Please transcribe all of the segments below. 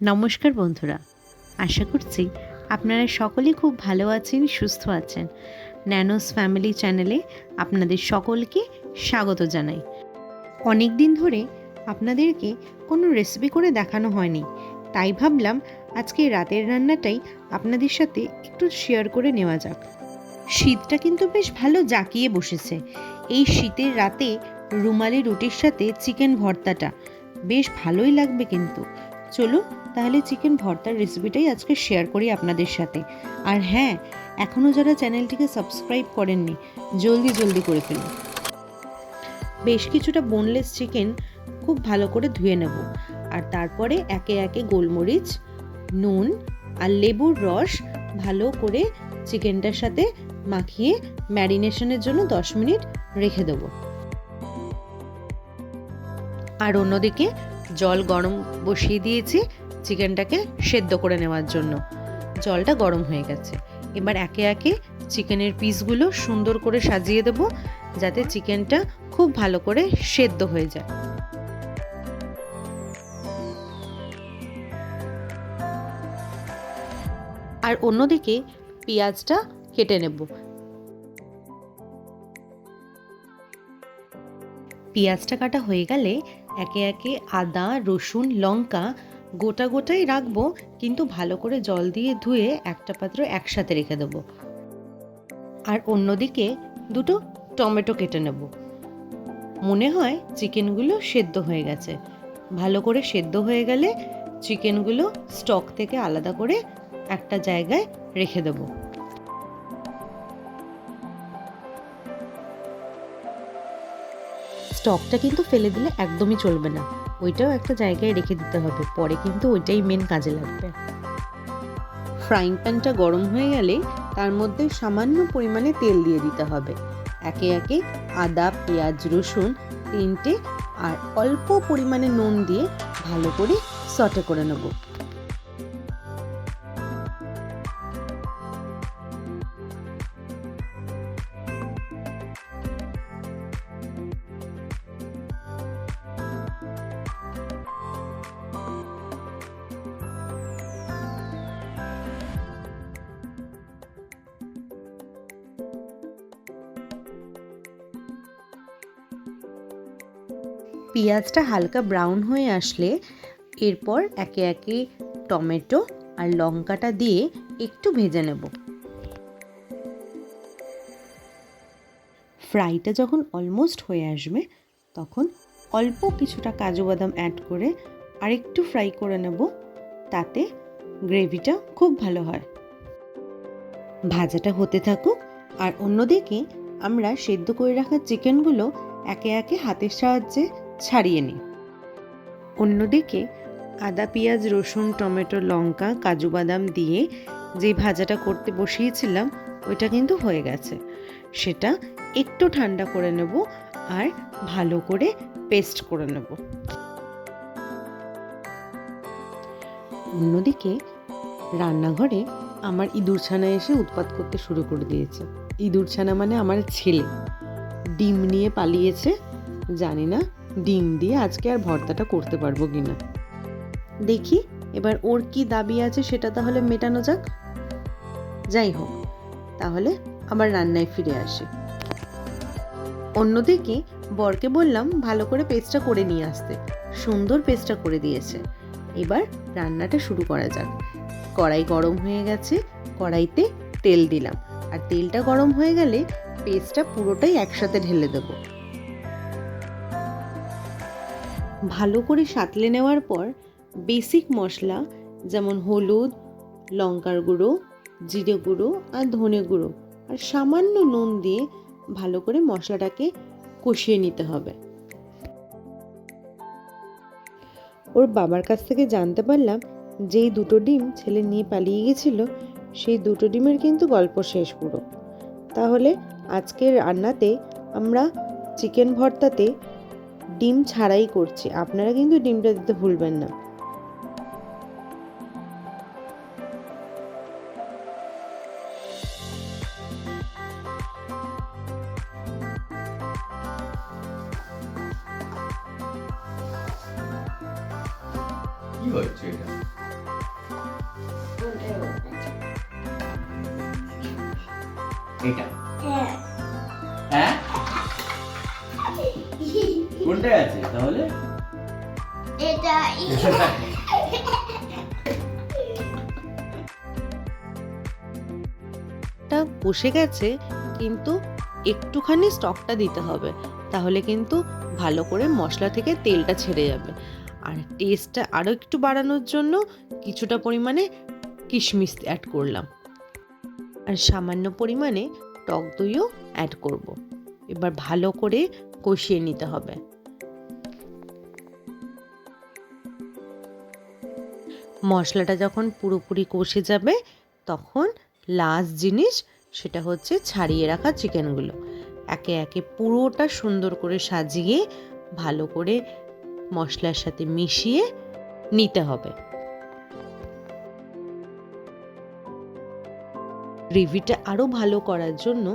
নমস্কার বন্ধুরা, আশা করছি আপনারা সকলেই খুব ভালো আছেন, সুস্থ আছেন। ন্যানোস ফ্যামিলি চ্যানেলে আপনাদের সকলকে স্বাগত জানাই। অনেক দিন ধরে আপনাদেরকে কোনো রেসিপি করে দেখানো হয়নি, তাই ভাবলাম আজকে রাতের রান্নাটাই আপনাদের সাথে একটু শেয়ার করে নেওয়া যাক। শীতটা কিন্তু বেশ ভালো জাঁকিয়ে বসেছে। এই শীতের রাতে রুমালি রুটির সাথে চিকেন ভর্তাটা বেশ ভালোই লাগবে কিন্তু। চলুন তাহলে চিকেন ভর্তার রেসিপিটাই আজকে শেয়ার করি আপনাদের সাথে। আর হ্যাঁ, এখনও যারা চ্যানেলটিকে সাবস্ক্রাইব করেননি, জলদি করে ফেলুন। বেশ কিছুটা বোনলেস চিকেন খুব ভালো করে ধুয়ে নেব, আর তারপরে একে একে গোলমরিচ, নুন আর লেবুর রস ভালো করে চিকেনটার সাথে মাখিয়ে ম্যারিনেশনের জন্য 10 মিনিট রেখে দেবো। আর অন্যদিকে জল গরম বসিয়ে দিয়েছি চিকেনটাকে সেদ্ধ করে নেওয়ার জন্য। জলটা গরম হয়ে গেছে, এবার একে একে চিকেনের পিসগুলো সুন্দর করে সাজিয়ে দেব, যাতে চিকেনটা খুব ভালো করে সেদ্ধ হয়ে যায়। আর অন্যদিকে পেঁয়াজটা কেটে নেব। পেঁয়াজটা কাটা হয়ে গেলে একে একে আদা, রসুন, লঙ্কা গোটাই রাখবো, কিন্তু ভালো করে জল দিয়ে ধুয়ে একটা পাত্র একসাথে রেখে দেবো। আর অন্যদিকে দুটো টমেটো কেটে নেব। মনে হয় চিকেনগুলো সেদ্ধ হয়ে গেছে। ভালো করে সেদ্ধ হয়ে গেলে চিকেনগুলো স্টক থেকে আলাদা করে একটা জায়গায় রেখে দেবো। স্টকটা কিন্তু ফেলে দিলে একদমই চলবে না, ওইটাও একটা জায়গায় রেখে দিতে হবে, পরে কিন্তু ওইটাই মেন কাজে লাগবে। ফ্রাইং প্যানটা গরম হয়ে গেলে তার মধ্যে সামান্য পরিমাণে তেল দিয়ে দিতে হবে। একে একে আদা, পেঁয়াজ, রসুন তিনটে আর অল্প পরিমাণে নুন দিয়ে ভালো করে সটে করে নেব। পেঁয়াজটা হালকা ব্রাউন হয়ে আসলে এরপর একে একে টমেটো আর লঙ্কাটা দিয়ে একটু ভেজে নেব। ফ্রাইটা যখন অলমোস্ট হয়ে আসবে তখন অল্প কিছুটা কাজু বাদাম অ্যাড করে আরেকটু ফ্রাই করে নেব, তাতে গ্রেভিটা খুব ভালো হয়। ভাজাটা হতে থাকুক, আর অন্যদিকে আমরা সেদ্ধ করে রাখা চিকেনগুলো একে একে হাতের সাহায্যে ছাড়িয়ে নিই। অন্যদিকে আদা, পেঁয়াজ, রসুন, টমেটো, লঙ্কা, কাজু বাদাম দিয়ে যে ভাজাটা করতে বসিয়েছিলাম ওইটা কিন্তু হয়ে গেছে। সেটা একটু ঠান্ডা করে নেব আর ভালো করে পেস্ট করে নেব। অন্যদিকে রান্নাঘরে আমার ইঁদুরছানা এসে উৎপাত করতে শুরু করে দিয়েছে। ইঁদুরছানা মানে আমার ছেলে, ডিম নিয়ে পালিয়েছে। জানি না ডিম দিয়ে আজকে আর ভর্তাটা করতে পারবো কিনা। দেখি এবার ওর কি দাবি আছে সেটা তাহলে মেটানো যাক। যাই হোক, তাহলে আবার রান্নায় ফিরে আসি। অন্যদিকে বরকে বললাম ভালো করে পেস্টটা করে নিয়ে আসতে। সুন্দর পেস্টটা করে দিয়েছে। এবার রান্নাটা শুরু করা যাক। কড়াই গরম হয়ে গেছে, কড়াইতে তেল দিলাম, আর তেলটা গরম হয়ে গেলে পেস্টটা পুরোটাই একসাথে ঢেলে দেব। ভালো করে সাঁতলে নেওয়ার পর বেসিক মশলা যেমন হলুদ, লঙ্কার গুঁড়ো, জিরে গুঁড়ো আর ধনে গুঁড়ো আর সামান্য নুন দিয়ে ভালো করে মশলাটাকে কষিয়ে নিতে হবে। ওর বাবার কাছ থেকে জানতে পারলাম যেই দুটো ডিম ছেলে নিয়ে পালিয়ে গেছিল, সেই দুটো ডিমের কিন্তু গল্প শেষ পুরো। তাহলে আজকের রান্নাতে আমরা চিকেন ভর্তাতে ডিম ছাড়াই করছি, আপনারা কিন্তু ডিমটা দিতে ভুলবেন না। কি হচ্ছে এটা? এটা হ্যাঁ কোনটা আছে তাহলে? এটা বসে গেছে, কিন্তু একটুখানি স্টকটা দিতে হবে, তাহলে কিন্তু ভালো করে মশলা থেকে তেলটা ছেড়ে যাবে। আর টেস্টটা আরও একটু বাড়ানোর জন্য কিছুটা পরিমাণে কিশমিশ অ্যাড করলাম, আর সামান্য পরিমাণে টক দইও অ্যাড করব। এবার ভালো করে কষিয়ে নিতে হবে। মশলাটা যখন পুরোপুরি কষে যাবে, তখন লাস্ট জিনিস সেটা হচ্ছে ছাড়িয়ে রাখা চিকেনগুলো একে একে পুরোটা সুন্দর করে সাজিয়ে ভালো করে মশলার সাথে মিশিয়ে নিতে হবে। গ্রেভিটা আরও ভালো করার জন্য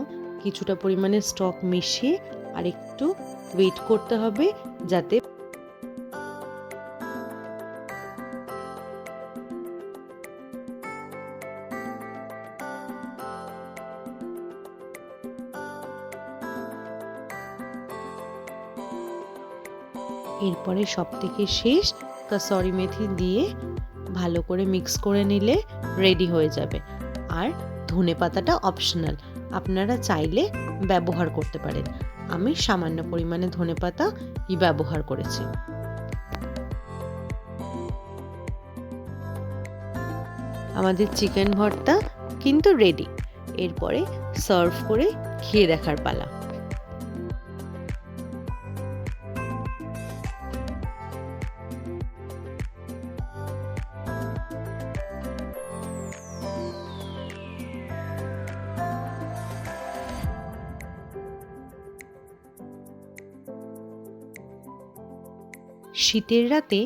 কিছুটা পরিমাণে স্টক মিশিয়ে আর একটু ওয়েট করতে হবে, যাতে এরপরে সব থেকে শেষ কাসুরি মেথি দিয়ে ভালো করে মিক্স করে নিলে রেডি হয়ে যাবে। আর ধনেপাতাটা অপশনাল, আপনারা চাইলে ব্যবহার করতে পারেন। আমি সামান্য পরিমাণে ধনেপাতা ব্যবহার করেছি। আমাদের চিকেন ভর্তা কিন্তু রেডি। এরপরে সার্ভ করে খেয়ে দেখার পালা। শীতের রাতে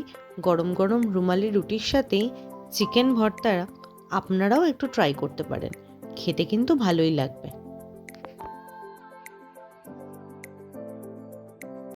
গরম গরম রুমালি রুটির সাথে চিকেন ভর্তা আপনারাও একটু ট্রাই করতে পারেন, খেতে কিন্তু ভালোই লাগবে।